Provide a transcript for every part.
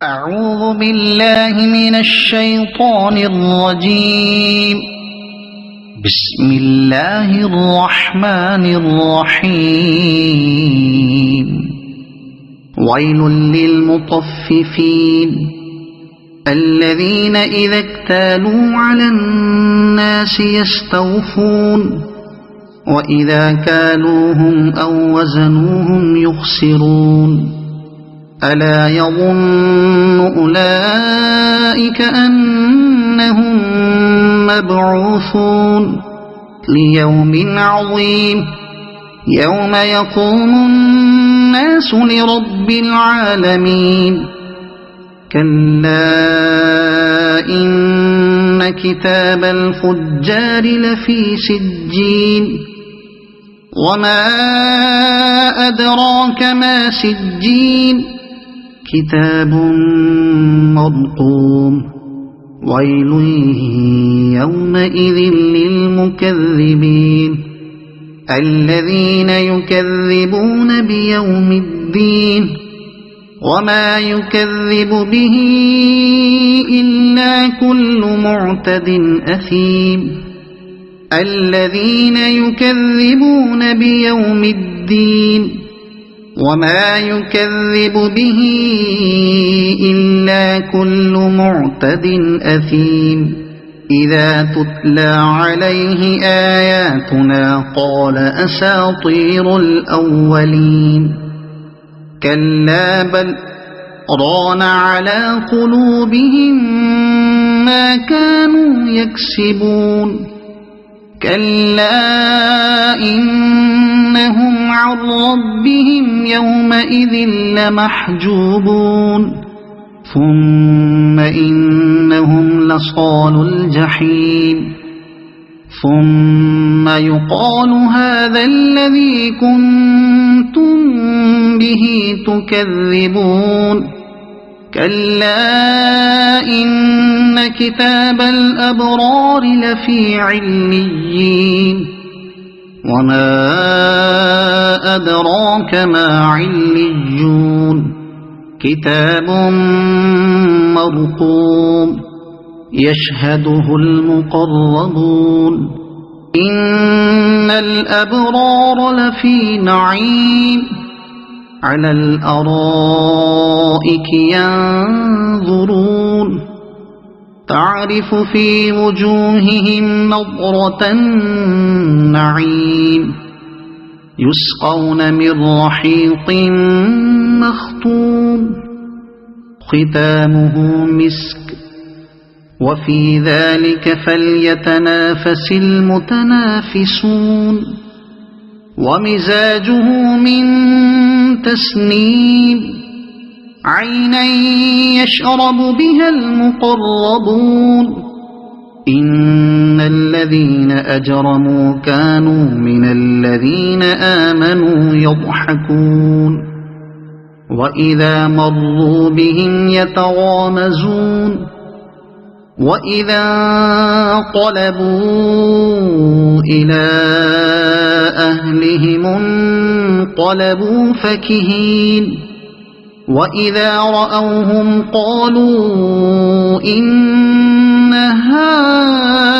أعوذ بالله من الشيطان الرجيم. بسم الله الرحمن الرحيم. ويل للمطففين الذين إذا اكتالوا على الناس يستوفون وإذا كالوهم أو وزنوهم يخسرون. ألا يظن أولئك أنهم مبعوثون ليوم عظيم يوم يقوم الناس لرب العالمين. كلا إن كتاب الفجار لفي سجين وما أدراك ما سجين كتاب مرقوم. ويل يومئذ للمكذبين الذين يكذبون بيوم الدين وما يكذب به إلا كل معتد أثيم. الذين يكذبون بيوم الدين وما يكذب به إلا كل معتد أثيم. إذا تتلى عليه آياتنا قال أساطير الأولين. كلا بل ران على قلوبهم ما كانوا يكسبون. كلا إنهم عن ربهم يومئذ لمحجوبون. ثم إنهم لصالو الجحيم. ثم يقال هذا الذي كنتم به تكذبون. كلا إن كتاب الأبرار لفي عليين وما أدراك ما عليون كتاب مرقوم يشهده المقربون. إن الأبرار لفي نعيم على الأرائك ينظرون تعرف في وجوههم نضرة النعيم يسقون من رحيق مختوم ختامه مسك وفي ذلك فليتنافس المتنافسون. ومزاجه من تسنيم عينا يشرب بها المقربون. إن الذين أجرموا كانوا من الذين آمنوا يضحكون وإذا مروا بهم يتغامزون. وإذا انقلبوا إلى أهلهم انقلبوا فكهين. وإذا رأوهم قالوا إن هؤلاء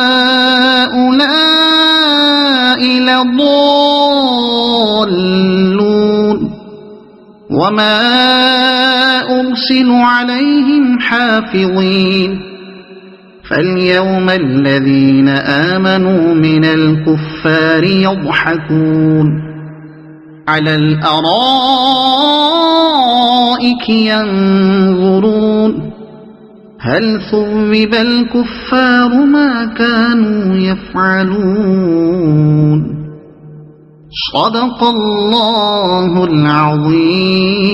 لضالون وما أرسلوا عليهم حافظين. فاليوم الذين آمنوا من الكفار يضحكون على الأرائك ينظرون هل ثوب الكفار ما كانوا يفعلون. صدق الله العظيم.